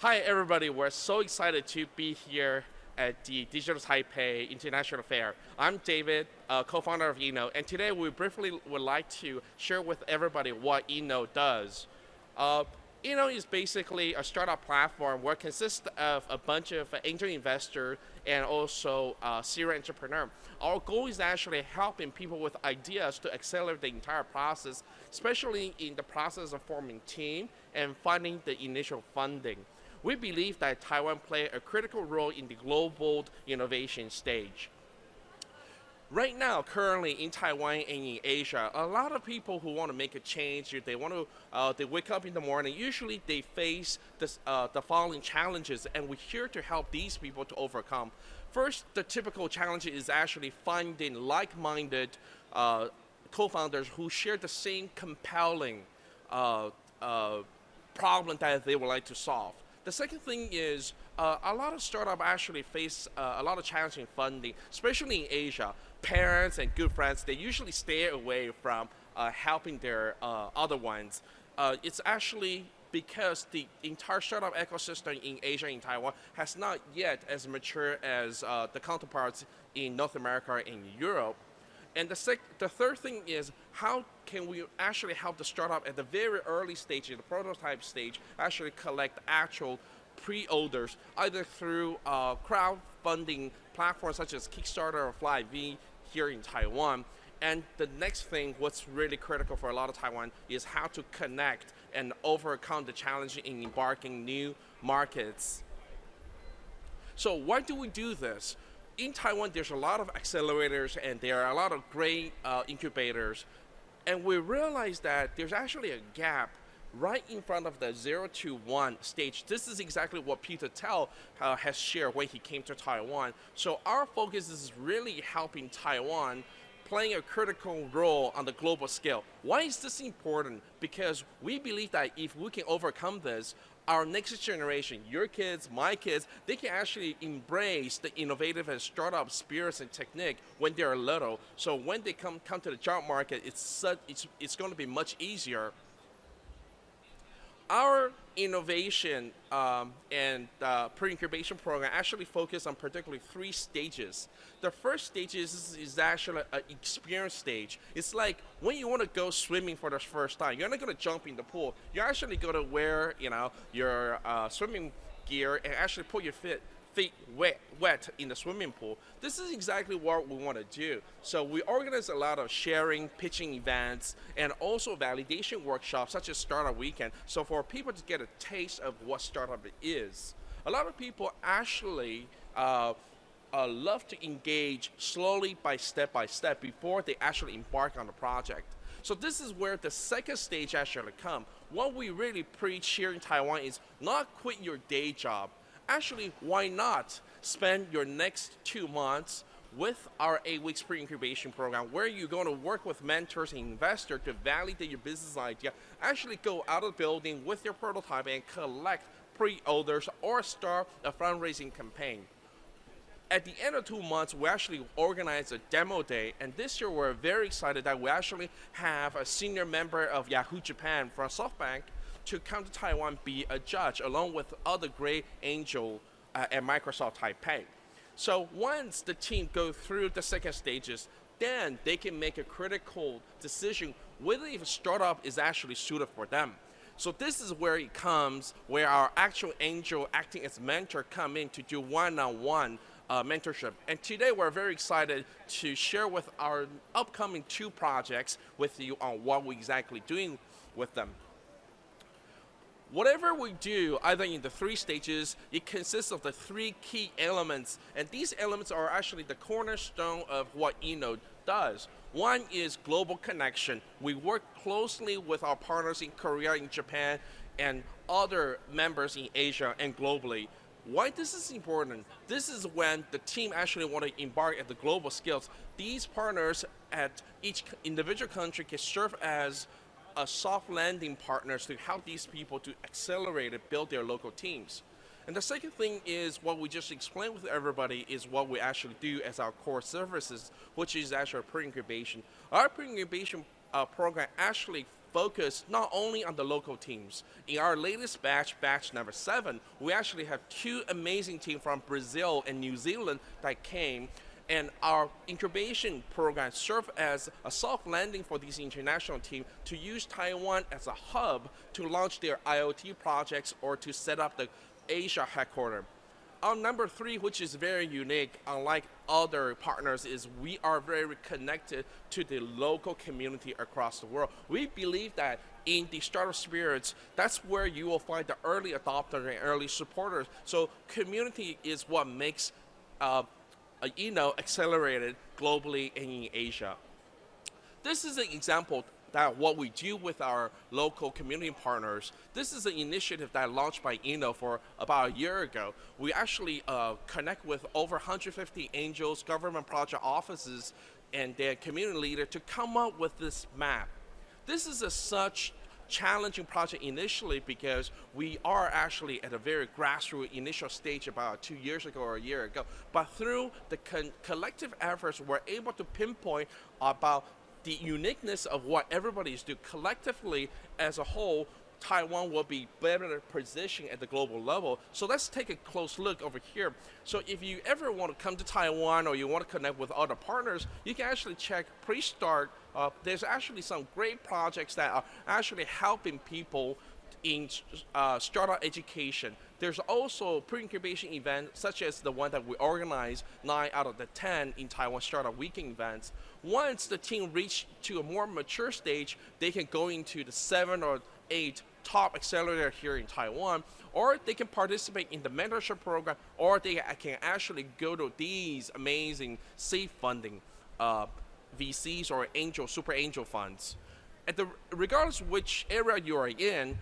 Hi, everybody. We're so excited to be here at the Digital Taipei International Fair. I'm David, co-founder of eNote, and today we briefly would like to share with everybody what eNote does. Uh, eNote is basically a startup platform where it consists of a bunch of angel investors and also serial entrepreneur. Our goal is actually helping people with ideas to accelerate the entire process, especially in the process of forming team and finding the initial funding. We believe that Taiwan plays a critical role in the global innovation stage. Right now, currently in Taiwan and in Asia, a lot of people who want to make a change, they wake up in the morning. Usually, they face the following challenges, and we're here to help these people to overcome. First, the typical challenge is actually finding like-minded co-founders who share the same compelling uh, uh, problem that they would like to solve. The second thing is a lot of startups actually face a lot of challenging funding, especially in Asia. Parents and good friends, they usually stay away from helping their other ones. It's actually because the entire startup ecosystem in Asia and Taiwan has not yet as mature as the counterparts in North America and Europe. And the third thing is how can we actually help the startup at the very early stage, in the prototype stage, actually collect actual pre-orders, either through crowdfunding platforms such as Kickstarter or Flyv here in Taiwan. And the next thing, what's really critical for a lot of Taiwan, is how to connect and overcome the challenge in embarking new markets. So why do we do this? In Taiwan, there's a lot of accelerators and there are a lot of great incubators. And we realize that there's actually a gap right in front of the 0 to 1 stage. This is exactly what Peter Tell has shared when he came to Taiwan. So our focus is really helping Taiwan playing a critical role on the global scale. Why is this important? Because we believe that if we can overcome this, our next generation, your kids, my kids, they can actually embrace the innovative and startup spirits and technique when they're little. So when they come to the job market, it's going to be much easier. Our innovation and pre-incubation program actually focus on particularly three stages. The first stage is actually an experience stage. It's like when you want to go swimming for the first time, you're not going to jump in the pool. You're actually going to wear, your swimming gear and actually put your feet wet in the swimming pool. This is exactly what we want to do. So we organize a lot of sharing, pitching events, and also validation workshops such as Startup Weekend. So for people to get a taste of what startup is. A lot of people actually love to engage slowly by step before they actually embark on the project. So this is where the second stage actually comes. What we really preach here in Taiwan is not quit your day job. Actually, why not spend your next 2 months with our 8 weeks pre-incubation program where you're going to work with mentors and investors to validate your business idea, actually go out of the building with your prototype and collect pre-orders or start a fundraising campaign. At the end of 2 months, we actually organize a demo day, and this year we're very excited that we actually have a senior member of Yahoo Japan from SoftBank to come to Taiwan be a judge along with other great angel at Microsoft Taipei. So once the team go through the second stages, then they can make a critical decision whether if a startup is actually suited for them. So this is where it comes, where our actual angel acting as mentor come in to do one-on-one mentorship. And today we're very excited to share with our upcoming 2 projects with you on what we're exactly doing with them. Whatever we do, either in the 3 stages, it consists of the 3 key elements, and these elements are actually the cornerstone of what eNote does. One is global connection. We work closely with our partners in Korea, in Japan, and other members in Asia and globally. Why this is important? This is when the team actually want to embark at the global scales. These partners at each individual country can serve as a soft landing partners to help these people to accelerate and build their local teams. And the second thing is what we just explained with everybody is what we actually do as our core services, which is actually pre-incubation. Our pre-incubation program actually focus not only on the local teams. In our latest batch, batch number 7, we actually have 2 amazing teams from Brazil and New Zealand that came. And our incubation program served as a soft landing for these international teams to use Taiwan as a hub to launch their IoT projects or to set up the Asia headquarters. Our number 3, which is very unique, unlike other partners, is we are very connected to the local community across the world. We believe that in the startup spirits, that's where you will find the early adopters and early supporters. So community is what makes accelerated globally and in Asia. This is an example that what we do with our local community partners. This is an initiative that launched by for about a year ago. We actually connect with over 150 angels, government project offices, and their community leader to come up with this map. This is such challenging project initially because we are actually at a very grassroots initial stage about 2 years ago or a year ago. But through the collective efforts, we're able to pinpoint about the uniqueness of what everybody is doing collectively as a whole. Taiwan will be better positioned at the global level. So let's take a close look over here. So if you ever want to come to Taiwan or you want to connect with other partners, you can actually check pre-start. There's actually some great projects that are actually helping people in startup education. There's also pre-incubation events such as the one that we organize 9 out of the 10 in Taiwan Startup Weekend events. Once the team reach to a more mature stage, they can go into the 7 or 8 top accelerator here in Taiwan, or they can participate in the mentorship program, or they can actually go to these amazing seed funding VCs or super angel funds. Regardless of which area you are in,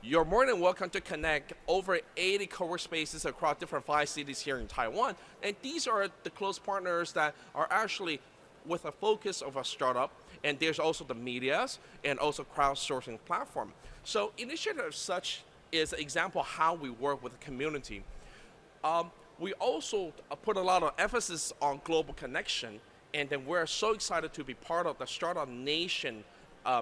you're more than welcome to connect over 80 co-work spaces across different 5 cities here in Taiwan. And these are the close partners that are actually with a focus of a startup. And there's also the medias and also crowdsourcing platform. So initiative such is an example of how we work with the community. We also put a lot of emphasis on global connection. And then we're so excited to be part of the Startup Nation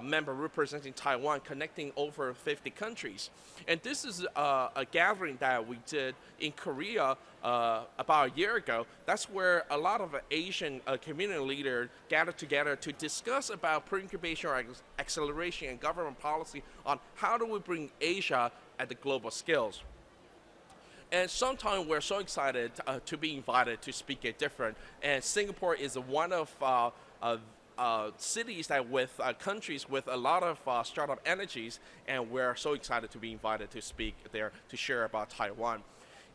member representing Taiwan, connecting over 50 countries. And this is a gathering that we did in Korea about a year ago. That's where a lot of Asian community leaders gathered together to discuss about pre-incubation or acceleration and government policy on how do we bring Asia at the global scales. And sometimes we're so excited to be invited to speak at different. And Singapore is one of cities that with countries with a lot of startup energies, and we're so excited to be invited to speak there to share about Taiwan.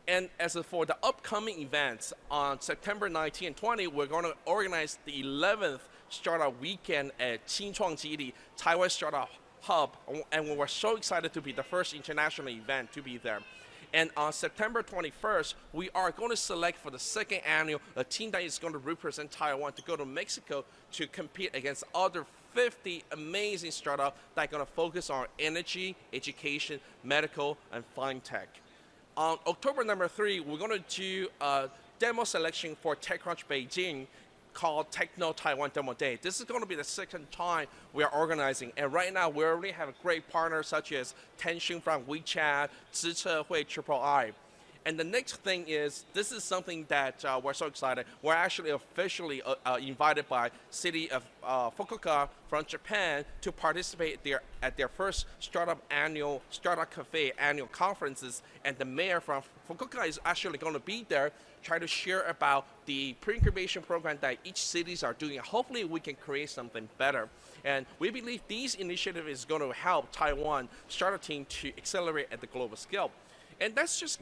And as for the upcoming events, on September 19 and 20, we're going to organize the 11th Startup Weekend at Qingchuangjili, Taiwan Startup Hub, and we're so excited to be the first international event to be there. And on September 21st, we are going to select for the 2nd annual a team that is going to represent Taiwan to go to Mexico to compete against other 50 amazing startups that are going to focus on energy, education, medical, and fintech. On October number 3, we're going to do a demo selection for TechCrunch Beijing called Techno Taiwan Demo Day. This is going to be the 2nd time we are organizing, and right now we already have great partners such as Tencent from WeChat, Zichehui Triple I. And the next thing is, this is something that we're so excited. We're actually officially invited by City of Fukuoka from Japan to participate at their first Startup Cafe annual conferences. And the mayor from Fukuoka is actually going to be there, try to share about the pre-incubation program that each cities are doing. Hopefully we can create something better. And we believe these initiative is going to help Taiwan startup team to accelerate at the global scale. And let's just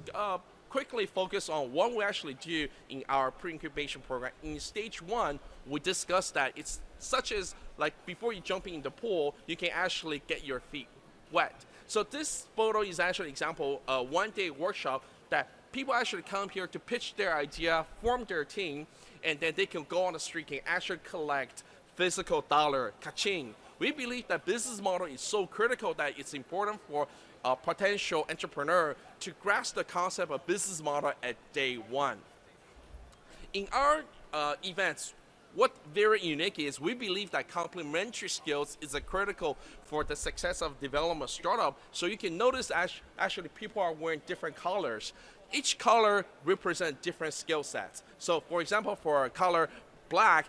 quickly focus on what we actually do in our pre-incubation program. In stage 1, we discussed that it's such as like before you jump in the pool, you can actually get your feet wet. So this photo is actually an example, a one-day workshop that people actually come here to pitch their idea, form their team, and then they can go on the street and actually collect physical dollar, ka-ching. We believe that business model is so critical that it's important for a potential entrepreneur to grasp the concept of business model at day 1. In our events, what very unique is we believe that complementary skills is a critical for the success of development startup. So you can notice actually people are wearing different colors. Each color represents different skill sets. So for example, for a color black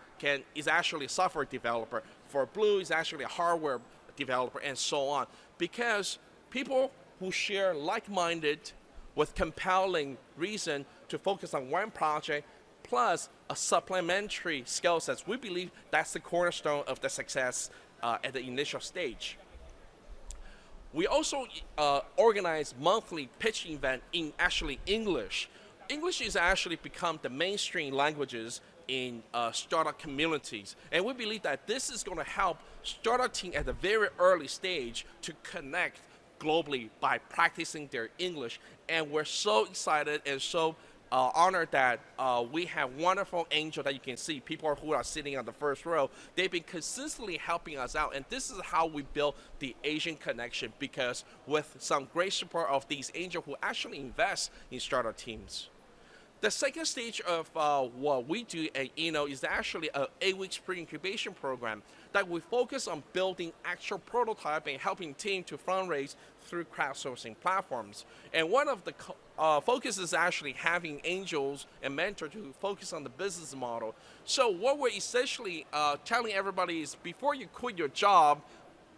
is actually a software developer. For blue is actually a hardware developer, and so on. Because people who share like-minded with compelling reason to focus on one project plus a supplementary skill sets, we believe that's the cornerstone of the success at the initial stage. We also organize monthly pitch event in actually English. English is actually become the mainstream languages in startup communities. And we believe that this is going to help startup team at the very early stage to connect globally by practicing their English. And we're so excited and so honored that we have wonderful angels that you can see, people who are sitting on the first row. They've been consistently helping us out, and this is how we build the Asian connection, because with some great support of these angels who actually invest in startup teams. The second stage of what we do at Eno is actually an 8-week pre-incubation program that we focus on building actual prototype and helping team to fundraise through crowdsourcing platforms. And one of the focus is actually having angels and mentors to focus on the business model. So what we're essentially telling everybody is, before you quit your job,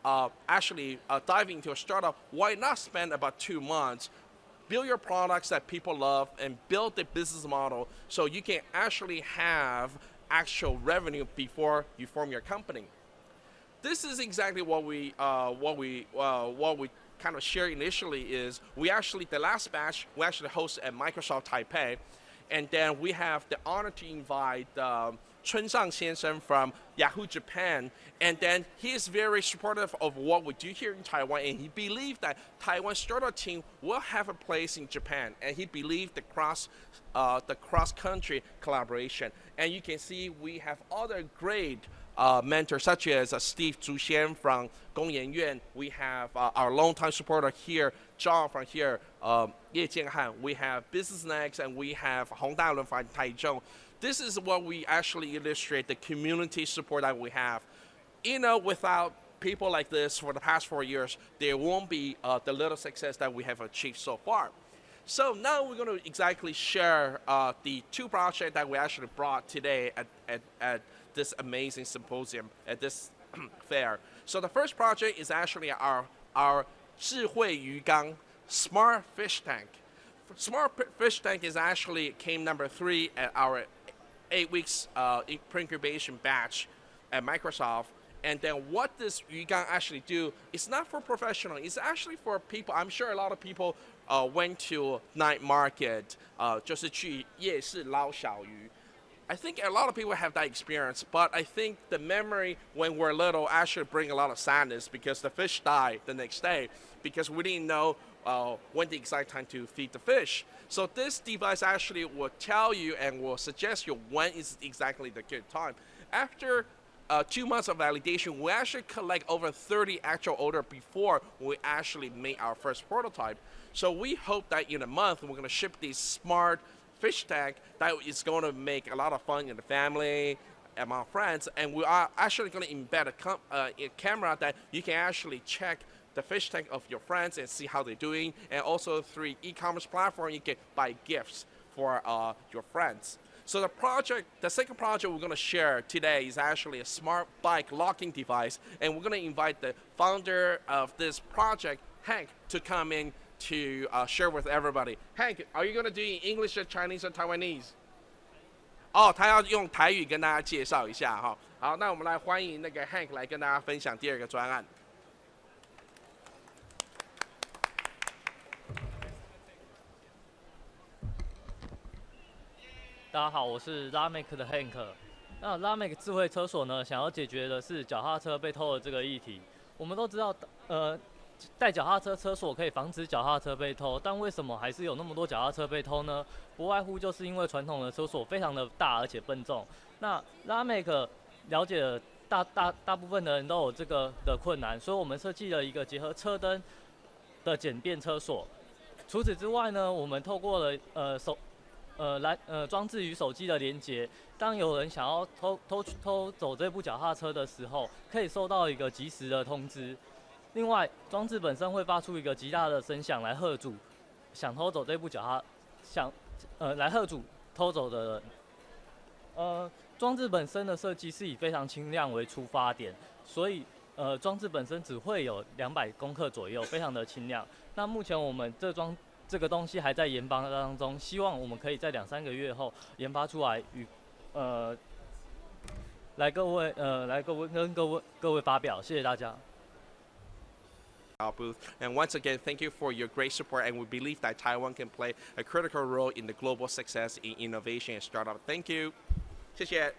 dive into a startup, why not spend about 2 months build your products that people love and build the business model so you can actually have actual revenue before you form your company. This is exactly what we kind of share initially. Is we actually, the last batch we actually host at Microsoft Taipei, and then we have the honor to invite Chun Sang Xiansheng from Yahoo Japan, and then he is very supportive of what we do here in Taiwan, and he believed that Taiwan startup team will have a place in Japan, and he believed the cross-country collaboration. And you can see we have other great mentors such as Steve Zhuxian from Gongyan Yuan. We have our longtime supporter here, John from here, Ye Jianhan. We have Business Next, and we have Hong Dalun from Taichung. This is what we actually illustrate, the community support that we have. Without people like this for the past 4 years, there won't be the little success that we have achieved so far. So now we're going to exactly share the 2 projects that we actually brought today at this amazing symposium, at this fair. So the first project is actually our 智慧鱼缸 Smart Fish Tank. Smart Fish Tank is actually came number 3 at our 8 weeks pre-incubation batch at Microsoft. And then what this Yugang actually do is not for professional, it's actually for people. I'm sure a lot of people went to night market, 就是去夜市捞小鱼. I think a lot of people have that experience, but I think the memory when we're little actually bring a lot of sadness because the fish died the next day because we didn't know when the exact time to feed the fish. So this device actually will tell you and will suggest you when is exactly the good time. After 2 months of validation, we actually collect over 30 actual orders before we actually make our first prototype. So we hope that in a month we're going to ship these smart fish tank that is going to make a lot of fun in the family, among friends, and we are actually going to embed a camera that you can actually check the fish tank of your friends and see how they're doing, and also through e-commerce platform you can buy gifts for your friends. So the second project we're going to share today is actually a smart bike locking device, and we're going to invite the founder of this project, Hank, to come in to share with everybody. Hank, are you going to do in English, Chinese, or Taiwanese? 他要用台语跟大家介绍一下哈。好，那我们来欢迎那个 Hank 来跟大家分享第2个专案。大家好，我是 Lamek 的 Hank。那 Lamek 智慧车锁呢，想要解决的是脚踏车被偷的这个议题。我们都知道，带脚踏车车锁可以防止脚踏车被偷，但为什么还是有那么多脚踏车被偷呢？不外乎就是因为传统的车锁非常的大而且笨重。那 Lamek 了解了大部分的人都有这个的困难，所以我们设计了一个结合车灯的简便车锁。除此之外呢，我们透过了装置与手机的连接。当有人想要偷走这部脚踏车的时候，可以收到一个及时的通知。另外，装置本身会发出一个极大的声响来吓阻想偷走这部来吓阻偷走的人。装置本身的设计是以非常轻量为出发点，所以装置本身只会有200公克左右，非常的轻量。那目前我们这个东西还在研发当中，希望我们可以在2-3个月后研发出来，跟各位发表。谢谢大家。Our booth. And once again, thank you for your great support, and we believe that Taiwan can play a critical role in the global success in innovation and startup. Thank you. 谢谢。